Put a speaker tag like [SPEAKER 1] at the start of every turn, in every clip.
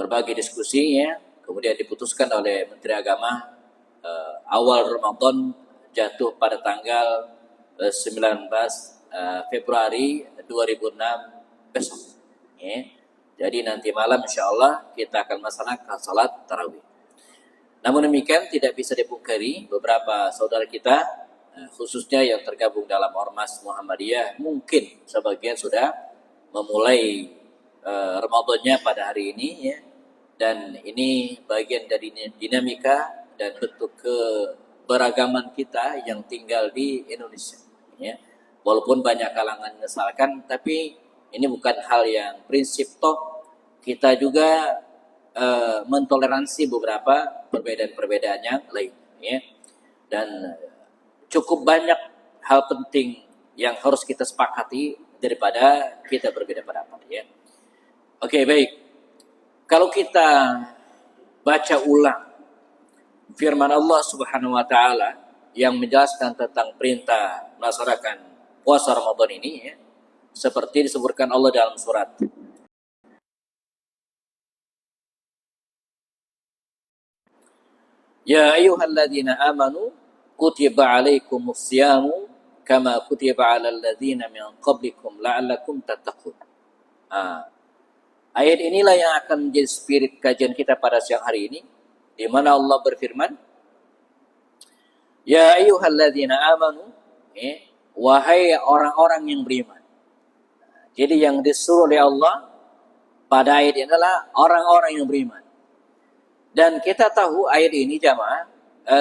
[SPEAKER 1] berbagai diskusinya, kemudian diputuskan oleh Menteri Agama awal Ramadan jatuh pada tanggal 19 Februari 2006 besok. Ya. Jadi nanti malam insya Allah kita akan melaksanakan salat tarawih. Namun demikian tidak bisa dipungkiri beberapa saudara kita khususnya yang tergabung dalam Ormas Muhammadiyah mungkin sebagian sudah memulai Ramadannya pada hari ini ya. Dan ini bagian dari dinamika dan bentuk keberagaman kita yang tinggal di Indonesia ya. Walaupun banyak kalangan menyesalkan, tapi ini bukan hal yang prinsip, toh kita juga mentoleransi beberapa perbedaan-perbedaan yang lain ya. Dan cukup banyak hal penting yang harus kita sepakati daripada kita berbeda pendapat ya. Oke, baik. Kalau kita baca ulang firman Allah Subhanahu wa taala yang menjelaskan tentang perintah melaksanakan puasa Ramadan ini ya, seperti disebutkan Allah dalam surat Ya ayyuhalladzina amanu kutiba alaikumus siyamu kama kutiba alal ladzina min qablikum la'allakum tattaqun. Ayat inilah yang akan menjadi spirit kajian kita pada siang hari ini, di mana Allah berfirman, Ya ayyuhalladzina amanu, wahai orang-orang yang beriman. Jadi yang disuruh oleh Allah pada ayat ini adalah orang-orang yang beriman. Dan kita tahu ayat ini jamaah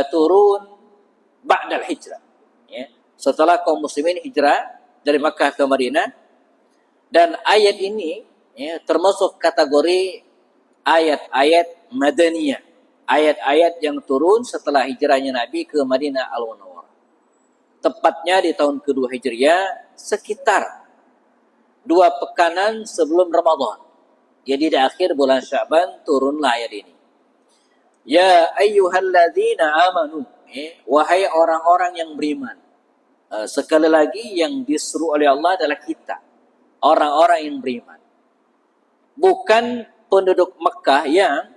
[SPEAKER 1] turun ba'dal hijrah. Ya. Setelah kaum muslimin hijrah dari Makkah ke Madinah, dan ayat ini ya, termasuk kategori ayat-ayat Madaniyah, ayat-ayat yang turun setelah hijrahnya Nabi ke Madinah Al-Munawwarah. Tepatnya di tahun kedua Hijriah, sekitar 2 pekanan sebelum Ramadan. Jadi di akhir bulan Sya'ban turunlah ayat ini. Ya ayyuhalladzina amanu, wahai orang-orang yang beriman. Sekali lagi yang disuruh oleh Allah adalah kita, orang-orang yang beriman. Bukan penduduk Mekah yang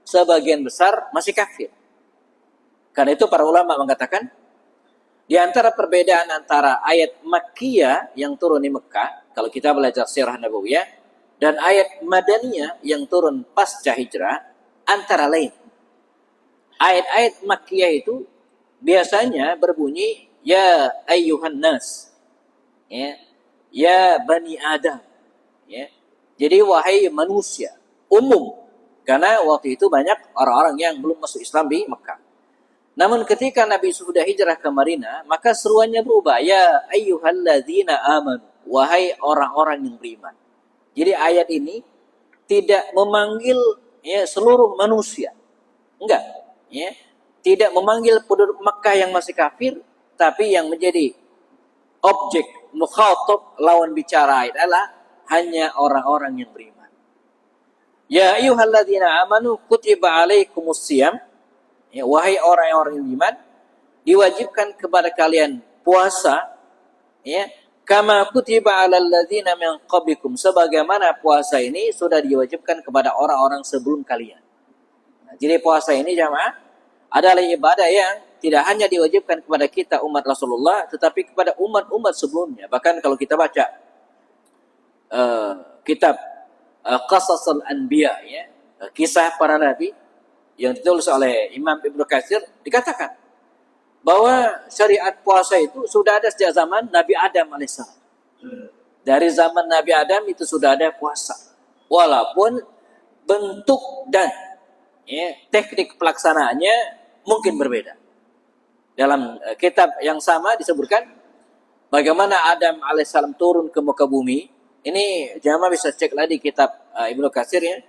[SPEAKER 1] sebagian besar masih kafir. Karena itu para ulama mengatakan, di antara perbedaan antara ayat Makkiyah yang turun di Mekah, kalau kita belajar sirah Nabawiyah, dan ayat Madaniyah yang turun pasca hijrah, antara lain. Ayat-ayat Makkiyah itu biasanya berbunyi, Ya ayyuhan nas, ya bani Adam. Ya. Jadi wahai manusia, umum. Karena waktu itu banyak orang-orang yang belum masuk Islam di Mekah. Namun ketika Nabi sudah hijrah ke Madinah, maka seruannya berubah. Ya ayyuhalladzina amanu, wahai orang-orang yang beriman. Jadi ayat ini tidak memanggil ya, seluruh manusia. Enggak. Ya. Tidak memanggil penduduk Mekah yang masih kafir, tapi yang menjadi objek mukhatab lawan bicara adalah hanya orang-orang yang beriman. Ya ayyuhalladzina amanu kutiba alaikumus siyam, ya, wahai orang-orang yang beriman, diwajibkan kepada kalian puasa ya, kama kutiba alal ladzina min qablikum, sebagaimana puasa ini sudah diwajibkan kepada orang-orang sebelum kalian. Nah, jadi puasa ini jamaah adalah ibadah yang tidak hanya diwajibkan kepada kita umat Rasulullah, tetapi kepada umat-umat sebelumnya. Bahkan kalau kita baca kitab Qasasul Anbiya ya, kisah para nabi yang ditulis oleh Imam Ibnu Katsir, dikatakan bahwa syariat puasa itu sudah ada sejak zaman Nabi Adam alaihissalam. Dari zaman Nabi Adam itu sudah ada puasa, walaupun bentuk dan ya, teknik pelaksanaannya mungkin berbeda. Dalam kitab yang sama disebutkan bagaimana Adam alaihissalam turun ke muka bumi. Ini jamaah bisa cek lagi kitab Ibnu Katsir ya.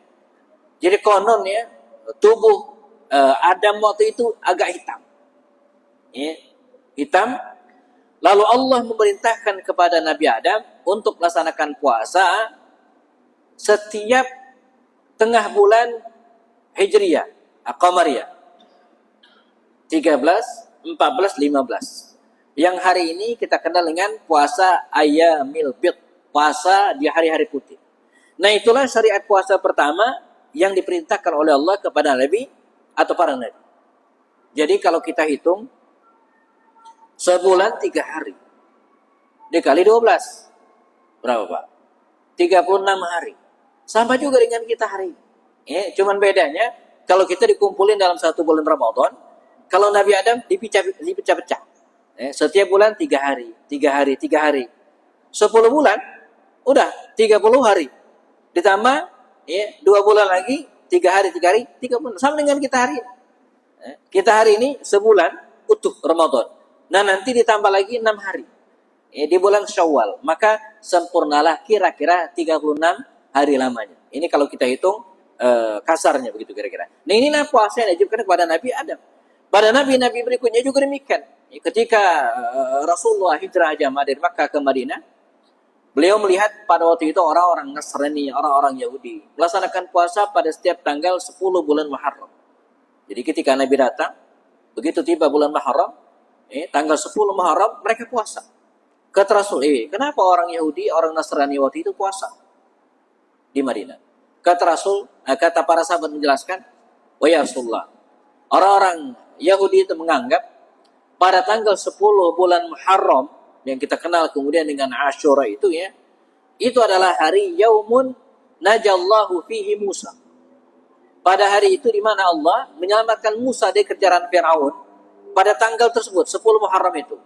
[SPEAKER 1] Jadi konon ya, tubuh Adam waktu itu agak hitam. Ya, hitam. Lalu Allah memerintahkan kepada Nabi Adam untuk melaksanakan puasa setiap tengah bulan Hijriyah, Qamariyah. 13, 14, 15. Yang hari ini kita kenal dengan puasa Ayyamil Bid, puasa di hari-hari putih. Nah, itulah syariat puasa pertama yang diperintahkan oleh Allah kepada Nabi atau para Nabi. Jadi kalau kita hitung sebulan 3 hari dikali 12 berapa Pak? 36 hari. Sama juga dengan kita hari ini. Cuman bedanya kalau kita dikumpulin dalam 1 bulan Ramadan, kalau Nabi Adam dipecah-pecah. Setiap bulan 3 hari, 3 hari, 3 hari. 10 bulan, udah 30 hari. Ditambah 2 bulan lagi, 3 hari, 3 hari, 30. Sama dengan kita hari ini. Kita hari ini sebulan utuh Ramadan. Nah nanti ditambah lagi 6 hari. Di bulan Syawal. Maka sempurnalah kira-kira 36 hari lamanya. Ini kalau kita hitung kasarnya begitu kira-kira. Nah inilah puasa yang diwajibkan kepada Nabi Adam. Pada nabi-nabi berikutnya juga demikian. Ketika Rasulullah hijrah jamaah dari Makkah ke Madinah, beliau melihat pada waktu itu orang-orang Nasrani, orang-orang Yahudi melaksanakan puasa pada setiap tanggal 10 bulan Muharram. Jadi ketika Nabi datang, begitu tiba bulan Muharram, tanggal 10 Muharram mereka puasa. Kata Rasul, kenapa orang Yahudi, orang Nasrani waktu itu puasa di Madinah? Kata Rasul, kata para sahabat menjelaskan, "Wa ya Rasulullah, orang-orang Yahudi itu menganggap pada tanggal 10 bulan Muharram yang kita kenal kemudian dengan Asyura itu itu adalah hari Yaumun najallahu fihi Musa. Pada hari itu di mana Allah menyelamatkan Musa dari kejaran Firaun pada tanggal tersebut 10 Muharram itu.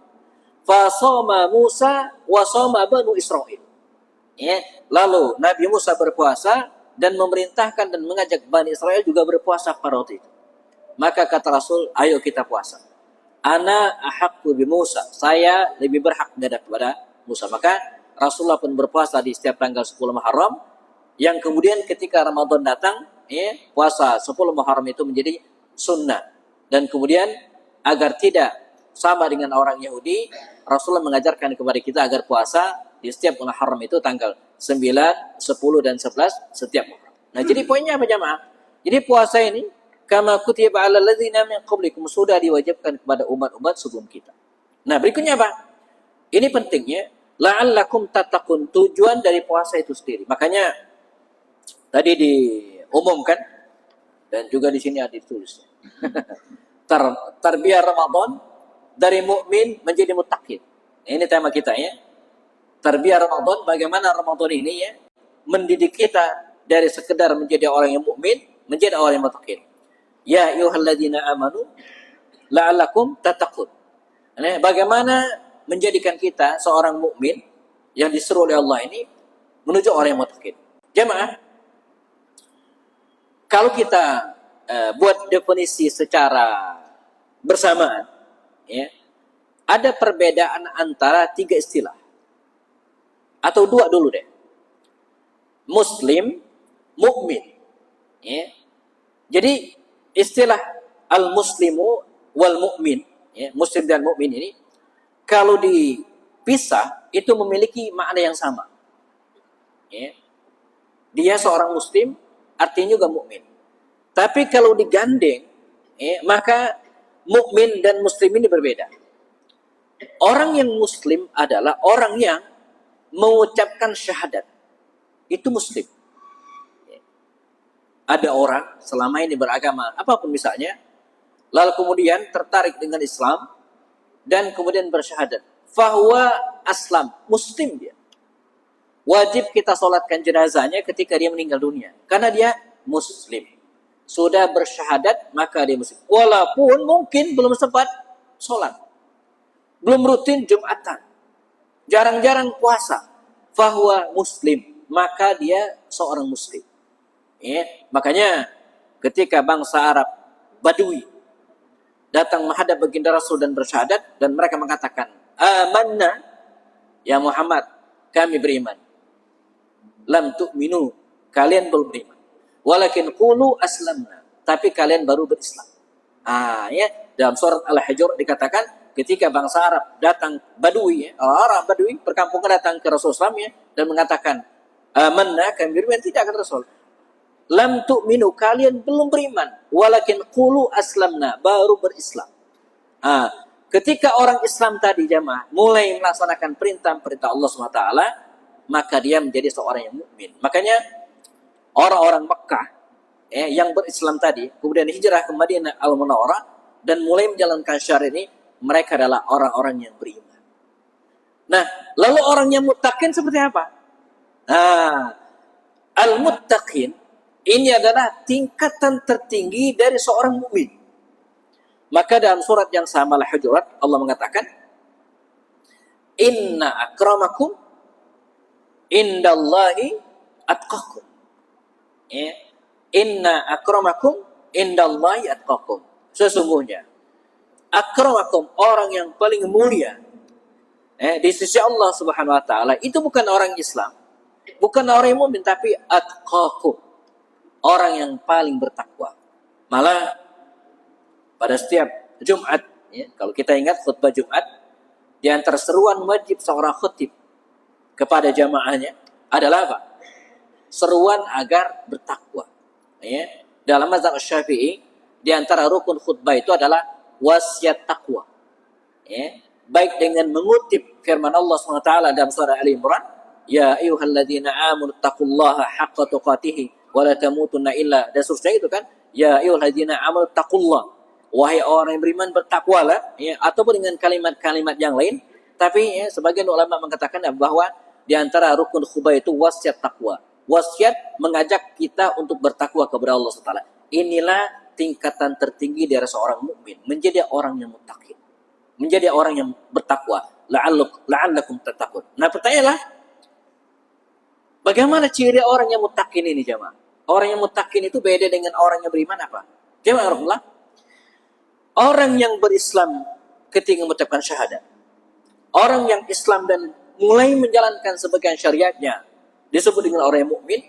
[SPEAKER 1] Fasoma Musa wa soma Banu Israil." Lalu Nabi Musa berpuasa dan memerintahkan dan mengajak Bani Israel juga berpuasa pada waktu itu. Maka kata Rasul, ayo kita puasa. Ana ahaqqu bi Musa. Saya lebih berhak kepada Musa. Maka Rasulullah pun berpuasa di setiap tanggal 10 Muharram. Yang kemudian ketika Ramadan datang, puasa 10 Muharram itu menjadi sunnah. Dan kemudian agar tidak sama dengan orang Yahudi, Rasulullah mengajarkan kepada kita agar puasa di setiap bulan Muharram itu tanggal 9, 10, dan 11 setiap Muharram. Nah jadi poinnya apa jamaah? Jadi puasa ini kama kutiba 'alal ladzina min qablikum, sudah diwajibkan kepada umat-umat sebelum kita. Nah, berikutnya apa? Ini pentingnya la'allakum tattaqun, tujuan dari puasa itu sendiri. Makanya tadi diumumkan dan juga di sini ada ditulis. Tarbiyah Ramadan dari mukmin menjadi muttaqin. Ini tema kita Tarbiyah Ramadan, bagaimana Ramadan ini mendidik kita dari sekedar menjadi orang yang mukmin menjadi orang yang muttaqin. Ya ayyuhalladzina amanu la'allakum tattaqun. Bagaimana menjadikan kita seorang mukmin yang disuruh oleh Allah ini menuju orang yang muttaqin. Jemaah, kalau kita buat definisi secara bersamaan, ada perbedaan antara 3 istilah. Atau 2 dulu deh. Muslim, mukmin. Jadi istilah al-muslimu wal mu'min, muslim dan mukmin ini kalau dipisah itu memiliki makna yang sama. Dia seorang muslim artinya juga mukmin. Tapi kalau digandeng, maka mukmin dan muslim ini berbeda. Orang yang muslim adalah orang yang mengucapkan syahadat. Itu muslim. Ada orang selama ini beragama apapun misalnya, lalu kemudian tertarik dengan Islam dan kemudian bersyahadat, fahuwa aslam, muslim dia. Wajib kita solatkan jenazahnya ketika dia meninggal dunia, karena dia muslim. Sudah bersyahadat maka dia muslim. Walaupun mungkin belum sempat solat, belum rutin Jumatan, jarang-jarang puasa, fahuwa muslim, maka dia seorang muslim. Makanya ketika bangsa Arab Badui datang menghadap baginda Rasul dan bersyahadat, dan mereka mengatakan, amanna ya Muhammad, kami beriman. Lam tu'minu, kalian belum beriman. Walakin qulu aslamna, tapi kalian baru berislam. Dalam surat Al-Hijr dikatakan ketika bangsa Arab datang Badui, orang Badui perkampungan datang ke Rasulullah dan mengatakan, amanna, kami beriman, tidak akan Rasul. Lam tu'minu, kalian belum beriman. Walakin qulu aslamna, baru berislam. Ketika orang Islam tadi jamaah mulai melaksanakan perintah-perintah Allah SWT, maka dia menjadi seorang yang mukmin. Makanya orang-orang Mekah yang berislam tadi, kemudian hijrah ke Madinah Al-Munawwarah dan mulai menjalankan syariat ini, mereka adalah orang-orang yang beriman. Nah, lalu orang yang muttaqin seperti apa? Nah, al-muttaqin ini adalah tingkatan tertinggi dari seorang mukmin. Maka dalam surat yang sama Al-Hujurat Allah mengatakan, "Inna akramakum indallahi atqakum." Ya. Inna akramakum indallahi atqakum. Sesungguhnya akramakum, orang yang paling mulia di sisi Allah Subhanahu wa taala itu bukan orang Islam, bukan orang yang mukmin, tapi atqakum, orang yang paling bertakwa. Malah pada setiap Jumat, kalau kita ingat khutbah Jumat, di antara seruan wajib seorang khutib kepada jamaahnya adalah apa? Seruan agar bertakwa. Dalam mazhab Syafi'i, di antara rukun khutbah itu adalah wasiat takwa. Baik dengan mengutip firman Allah SWT dalam surah Ali Imran, "Ya ayyuhalladzina amanu taqullaha haqqa tuqatih wa la tamutunna illa", dan seterusnya itu kan, "Ya ayyuhalladzina amanu taqullaha", wahai orang yang beriman bertakwalah, ataupun dengan kalimat-kalimat yang lain. Tapi sebagian ulama mengatakan bahwa di antara rukun khutbah itu wasiat takwa. Wasiat mengajak kita untuk bertakwa kepada Allah SWT. Inilah tingkatan tertinggi dari seorang mukmin, menjadi orang yang muttaqin, menjadi orang yang bertakwa. La'allakum tattaqun. Nah, pertanyaanlah, bagaimana ciri orang yang muttaqin ini, jemaah? Orang yang muttaqin itu beda dengan orang yang beriman apa? Jemaah rahmatullah. Orang yang berislam ketika mengucapkan syahadat, orang yang Islam dan mulai menjalankan sebagian syariatnya, disebut dengan orang yang mukmin.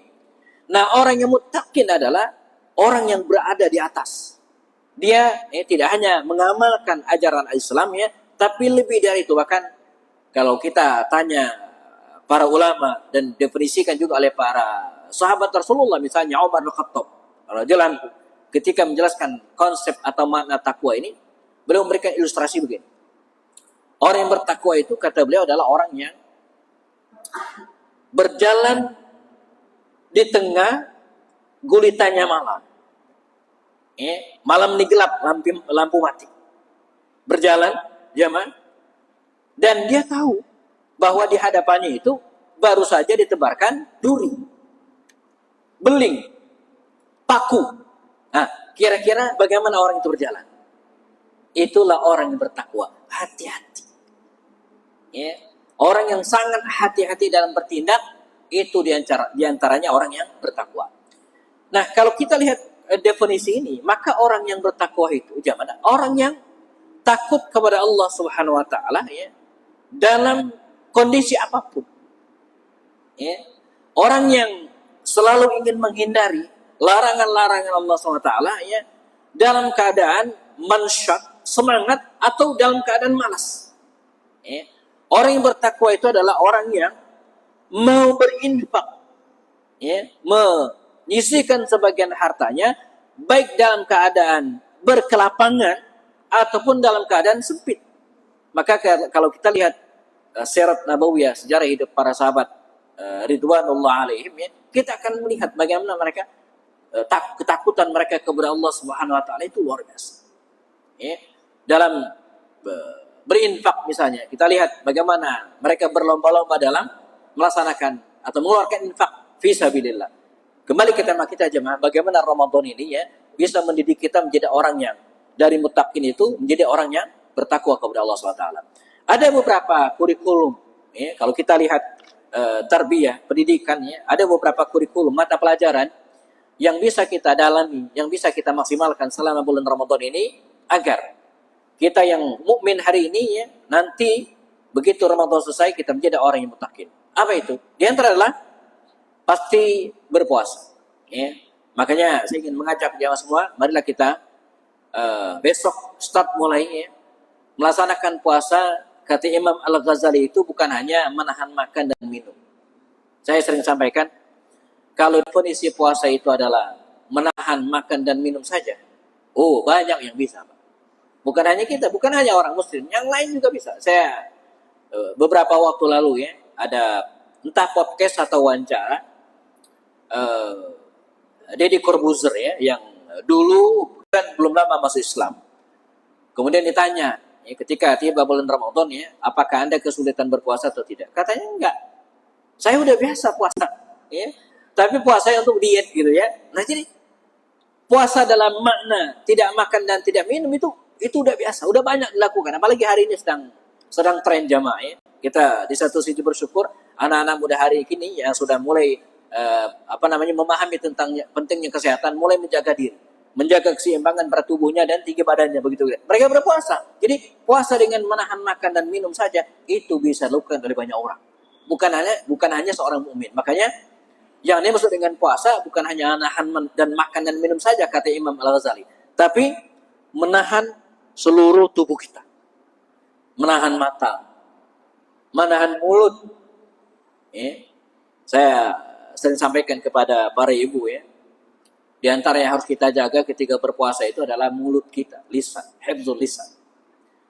[SPEAKER 1] Nah, orang yang muttaqin adalah orang yang berada di atas. Dia tidak hanya mengamalkan ajaran Islam, tapi lebih dari itu. Bahkan kalau kita tanya para ulama dan definisikan juga oleh para sahabat Rasulullah, misalnya Umar bin Khattab radhiyallahu anhu, ketika menjelaskan konsep atau makna takwa ini, beliau memberikan ilustrasi begini. Orang yang bertakwa itu, kata beliau, adalah orang yang berjalan di tengah gulitanya malam. Malam ini gelap, lampu mati. Berjalan, jamaah, dan dia tahu bahwa di hadapannya itu baru saja ditebarkan duri, beling, paku. Nah, kira-kira bagaimana orang itu berjalan? Itulah orang yang bertakwa. Hati-hati. Orang yang sangat hati-hati dalam bertindak, itu diantaranya orang yang bertakwa. Nah, kalau kita lihat definisi ini, maka orang yang bertakwa itu orang yang takut kepada Allah Subhanahu wa taala dalam kondisi apapun. Orang yang selalu ingin menghindari larangan-larangan Allah Subhanahu wa taala dalam keadaan mansyat, semangat, atau dalam keadaan malas. Orang yang bertakwa itu adalah orang yang mau berinfak, menyisihkan sebagian hartanya, baik dalam keadaan berkelapangan ataupun dalam keadaan sempit. Maka kalau kita lihat sirat nabawiyah, sejarah hidup para sahabat ridwanullah alaihim, kita akan melihat bagaimana mereka ketakutan mereka kepada Allah Subhanahu wa taala itu luar biasa. Dalam berinfak misalnya, kita lihat bagaimana mereka berlomba-lomba dalam melaksanakan atau mengeluarkan infak fi sabilillah. Kembali ke tema kita, jemaah, bagaimana Ramadan ini bisa mendidik kita menjadi orang yang dari muttaqin itu menjadi orang yang bertakwa kepada Allah SWT. Ada beberapa kurikulum, kalau kita lihat tarbiyah, pendidikan, ada beberapa kurikulum mata pelajaran yang bisa kita dalami, yang bisa kita maksimalkan selama bulan Ramadan ini, agar kita yang mukmin hari ini nanti begitu Ramadan selesai kita menjadi orang yang muttaqin. Apa itu? Di antara adalah pasti berpuasa. Makanya saya ingin mengajak jemaah semua, marilah kita besok start mulai melaksanakan puasa. Kata Imam Al-Ghazali itu bukan hanya menahan makan dan minum. Saya sering sampaikan, kalau definisi puasa itu adalah menahan makan dan minum saja, banyak yang bisa, Pak. Bukan hanya kita, bukan hanya orang muslim, yang lain juga bisa. Saya beberapa waktu lalu ada entah podcast atau wawancara, Deddy Corbuzier ya, yang dulu kan belum lama masuk Islam. Kemudian ditanya, ya, ketika tiba bulan Ramadan ya, apakah Anda kesulitan berpuasa atau tidak? Katanya enggak. Saya udah biasa puasa, ya. Tapi puasa untuk diet gitu ya. Nah, jadi puasa dalam makna tidak makan dan tidak minum itu udah biasa, udah banyak dilakukan. Apalagi hari ini sedang tren jamaah ya. Kita di satu sisi bersyukur anak-anak muda hari ini yang sudah mulai memahami tentang pentingnya kesehatan, mulai menjaga diri, menjaga keseimbangan pada tubuhnya dan tinggi badannya begitu. Mereka berpuasa. Jadi puasa dengan menahan makan dan minum saja itu bisa dilakukan oleh banyak orang. Bukan hanya seorang mukmin. Makanya yang dimaksud dengan puasa bukan hanya menahan dan makan dan minum saja kata Imam Al-Ghazali, tapi menahan seluruh tubuh kita. Menahan mata, menahan mulut. Saya sering sampaikan kepada para ibu ya, di antara yang harus kita jaga ketika berpuasa itu adalah mulut kita, lisan, hifdzul lisan.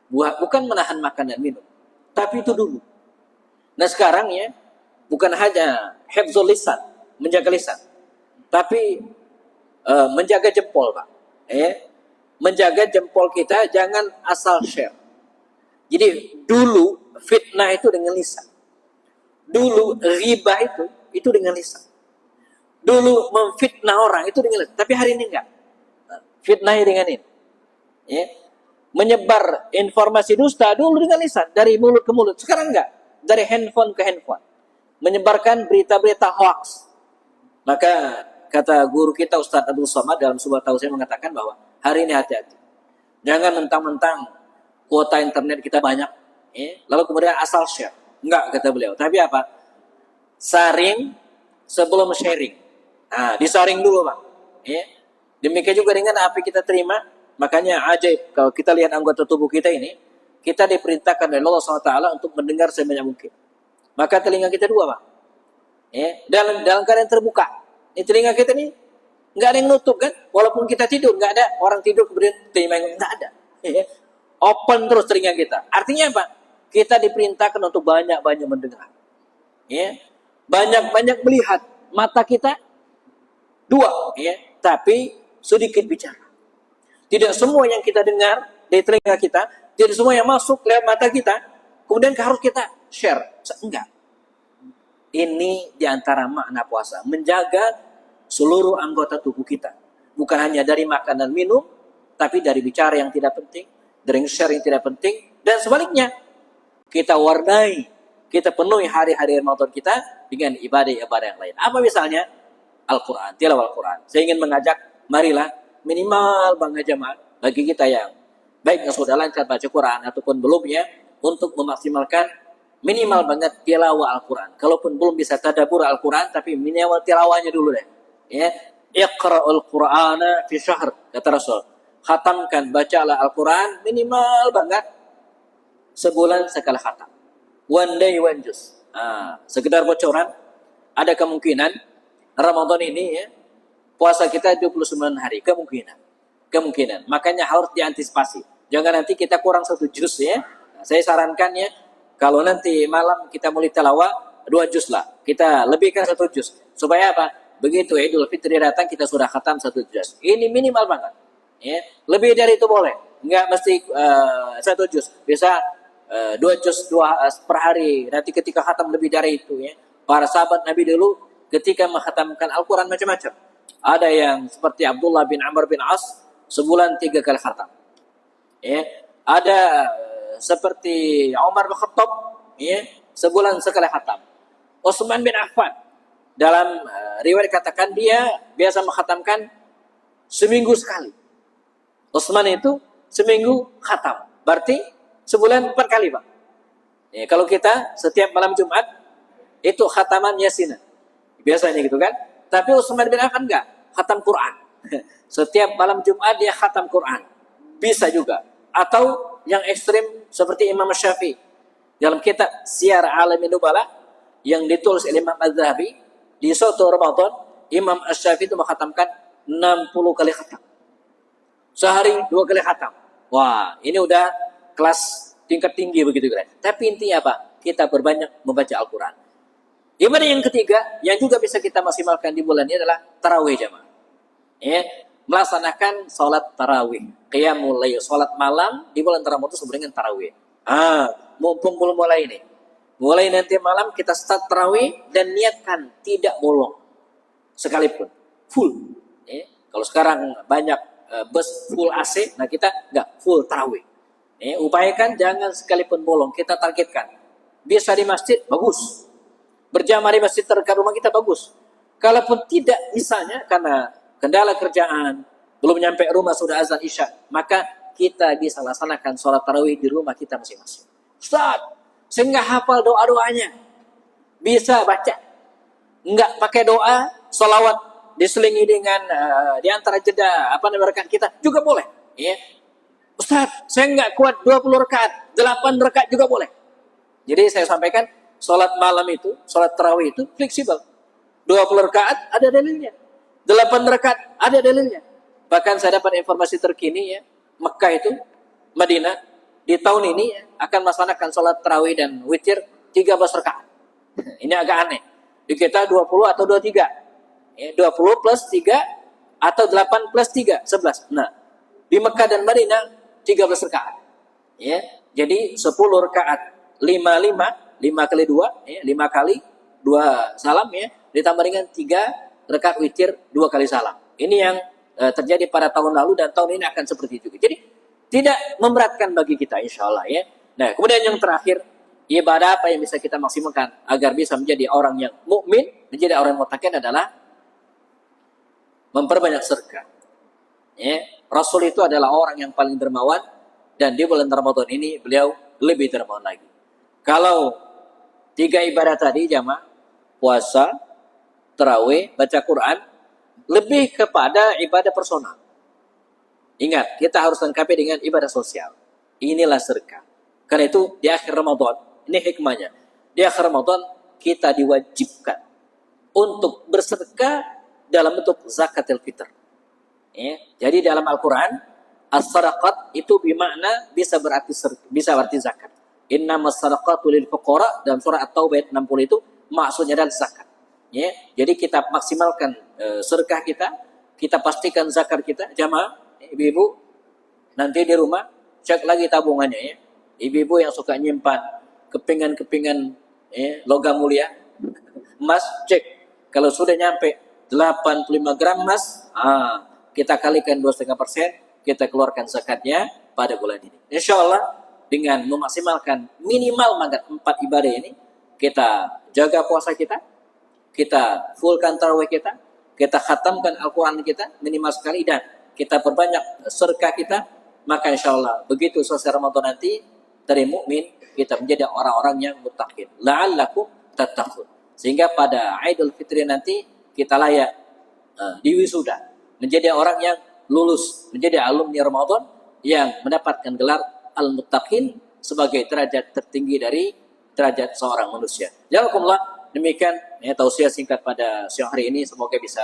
[SPEAKER 1] Bukan menahan makan dan minum, tapi itu dulu. Nah sekarang ya, bukan hanya hifdzul lisan, menjaga lisan, tapi menjaga jempol, Pak. Menjaga jempol kita jangan asal share. Jadi dulu fitnah itu dengan lisan. Dulu riba itu dengan lisan. Dulu memfitnah orang itu dengan lisan. Tapi hari ini enggak. Fitnah dengan ini. Ya. Menyebar informasi dusta dulu dengan lisan. Dari mulut ke mulut. Sekarang enggak. Dari handphone ke handphone. Menyebarkan berita-berita hoax. Maka kata guru kita Ustaz Abdul Somad dalam sebuah tausiah mengatakan bahwa hari ini hati-hati. Jangan mentang-mentang kuota internet kita banyak. Lalu kemudian asal share. Enggak, kata beliau. Tapi apa? Saring sebelum sharing. Nah, disaring dulu, Pak. Demikian juga dengan apa kita terima. Makanya ajaib, kalau kita lihat anggota tubuh kita ini, kita diperintahkan oleh Allah SWT untuk mendengar sebanyak mungkin. Maka telinga kita dua, Pak. Dalam keadaan terbuka. Ini telinga kita ini nggak ada yang nutup kan? Walaupun kita tidur, nggak ada orang tidur kemudian telinga nggak ada. Open terus telinga kita. Artinya apa? Kita diperintahkan untuk banyak-banyak mendengar. Banyak-banyak melihat. Mata kita dua, tapi sedikit bicara. Tidak semua yang kita dengar dari telinga kita, tidak semua yang masuk lewat mata kita, kemudian harus kita share. Enggak. Ini diantara makna puasa. Menjaga seluruh anggota tubuh kita. Bukan hanya dari makan dan minum, tapi dari bicara yang tidak penting, dari share yang tidak penting, dan sebaliknya. Kita warnai, kita penuhi hari-hari Ramadan kita dengan ibadah-ibadah yang lain. Apa misalnya? Al-Quran, tilawah Al-Quran. Saya ingin mengajak, marilah minimal bangga jamaah bagi kita yang baik yang sudah lancar baca Quran ataupun belum ya, untuk memaksimalkan minimal banget tilawah Al-Quran. Kalaupun belum bisa tadabbur Al-Quran, tapi minimal tilawahnya dulu deh. Iqra'ul Qur'ana fi syahr, kata Rasul. Khatamkan, bacalah Al-Quran minimal banget sebulan sekali khatam. One day, one juz. Sekedar bocoran, ada kemungkinan Ramadan ini ya, puasa kita 29 hari. Kemungkinan. Makanya harus diantisipasi. Jangan nanti kita kurang 1 juz ya. Saya sarankan ya, kalau nanti malam kita mulai tilawah 2 juz lah. Kita lebihkan 1 juz. Supaya apa? Begitu Idul Fitri datang kita sudah khatam 1 juz. Ini minimal banget. Lebih dari itu boleh. Enggak mesti 1 juz. Bisa 2 juz per hari. Nanti ketika khatam lebih dari itu ya. Para sahabat Nabi dulu ketika menghatamkan Al-Quran macam-macam. Ada yang seperti Abdullah bin Amr bin As sebulan 3 kali khatam. Ada seperti Umar bin Khattab sebulan sekali khatam. Utsman bin Affan dalam riwayat katakan dia biasa menghatamkan seminggu sekali. Utsman itu seminggu khatam. Berarti sebulan 4 kali, Pak. Kalau kita setiap malam Jumat itu khataman Yasin. Biasanya gitu kan. Tapi Utsman bin Affan enggak, khatam Quran. Setiap malam Jumat dia khatam Quran. Bisa juga. Atau yang ekstrim seperti Imam Syafi'i. Dalam kitab Syiar Alamin Nubala yang ditulis oleh Imam Az-Zahabi, di suatu Ramadan Imam Syafi'i itu menghatamkan 60 kali khatam. Sehari 2 kali khatam. Wah, ini udah kelas tingkat tinggi begitu kan. Tapi intinya apa? Kita berbanyak membaca Al-Quran. Ibadah yang ketiga yang juga bisa kita maksimalkan di bulan ini adalah tarawih jamaah. ya, melaksanakan sholat tarawih, qiyamul lail, sholat malam di bulan Ramadan disebut dengan tarawih. Mumpung belum mulai ini, mulai nanti malam kita start tarawih dan niatkan tidak bolong sekalipun, full. Ya. Kalau sekarang banyak bus full AC, nah kita nggak full tarawih. Ya, upayakan jangan sekalipun bolong, kita targetkan. Bisa di masjid, bagus. Berjamaah di masjid terdekat rumah kita, bagus. Kalaupun tidak, misalnya karena kendala kerjaan, belum nyampe rumah sudah azan isya, maka kita bisa laksanakan sholat tarawih di rumah kita masing-masing. Ustaz, sehingga hafal doa-doanya, bisa baca, enggak pakai doa, sholawat diselingi dengan di antara jeda rakaat kita juga boleh. Ya. Ustaz, saya enggak kuat 20 rakaat, 8 rakaat juga boleh. Jadi saya sampaikan, sholat malam itu, sholat tarawih itu fleksibel. 20 rakaat ada dalilnya. 8 rakaat ada dalilnya. Bahkan saya dapat informasi terkini ya, Mekah itu, Madinah, di tahun ini ya, akan melaksanakan sholat tarawih dan witir 13 rakaat. Ini agak aneh. Di kita 20 atau 23. Ya, 20 plus 3 atau 8 plus 3, 11. Nah, di Mekah dan Madinah 13 rakaat. Ya, jadi 10 rakaat. 5 kali 2, ya, 5 kali 2 salam ya, ditambah dengan 3 rakaat witir 2 kali salam. Ini yang terjadi pada tahun lalu dan tahun ini akan seperti itu. Jadi tidak memberatkan bagi kita insya Allah ya. Nah kemudian yang terakhir, ibadah apa yang bisa kita maksimalkan agar bisa menjadi orang yang mukmin, menjadi orang yang muttaqin adalah memperbanyak sedekah. Ya, Rasul itu adalah orang yang paling dermawan dan di bulan Ramadan ini beliau lebih dermawan lagi. Kalau 3 ibadah tadi jamaah, puasa, tarawih, baca Quran, lebih kepada ibadah personal. Ingat, kita harus lengkapi dengan ibadah sosial. Inilah sedekah. Karena itu di akhir Ramadan, ini hikmahnya. Di akhir Ramadan kita diwajibkan untuk bersedekah dalam bentuk zakatul fitr. Ya, jadi dalam Al-Quran, as-sadaqat itu bermakna bisa berarti zakat. Innamas sadaqatu lil fuqara, dalam surah At-Taubah ayat 60 itu maksudnya adalah zakat. Ya, jadi kita maksimalkan sedekah kita pastikan zakat kita, jamaah, ibu-ibu nanti di rumah cek lagi tabungannya ya. Ibu-ibu yang suka nyimpan kepingan-kepingan logam mulia, emas, cek kalau sudah nyampe 85 gram emas, kita kalikan 2,5%, kita keluarkan zakatnya pada bulan ini. Insya Allah dengan memaksimalkan minimal 4 ibadah ini, kita jaga puasa kita fullkan tarawih kita khatamkan Al-Quran kita minimal sekali, dan kita perbanyak sedekah kita, maka insya Allah begitu selesai Ramadan nanti dari mukmin kita menjadi orang-orang yang muttaqin. La'allakum tattaqun. Sehingga pada Idul Fitri nanti kita layak diwisuda, menjadi orang yang lulus, menjadi alumni Ramadan yang mendapatkan gelar Al-Muttaqin sebagai derajat tertinggi dari derajat seorang manusia. Jazakumullah, demikian ya, tausiah singkat pada siang hari ini, semoga bisa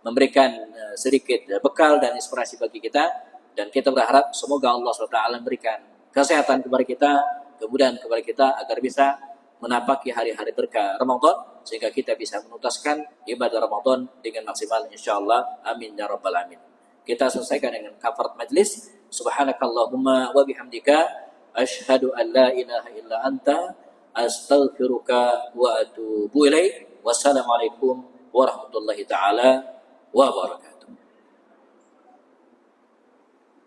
[SPEAKER 1] memberikan sedikit bekal dan inspirasi bagi kita, dan kita berharap semoga Allah SWT memberikan kesehatan kepada kita, kemudahan kepada kita agar bisa menapaki hari-hari berkah Ramadan, sehingga kita bisa menuntaskan ibadah Ramadan dengan maksimal insyaallah. Amin ya rabbal alamin. Kita selesaikan dengan kafarat majlis. Subhanakallahumma wa bihamdika asyhadu an la ilaha illa anta astaghfiruka wa atubu ilaik. Wassalamualaikum warahmatullahi taala wabarakatuh.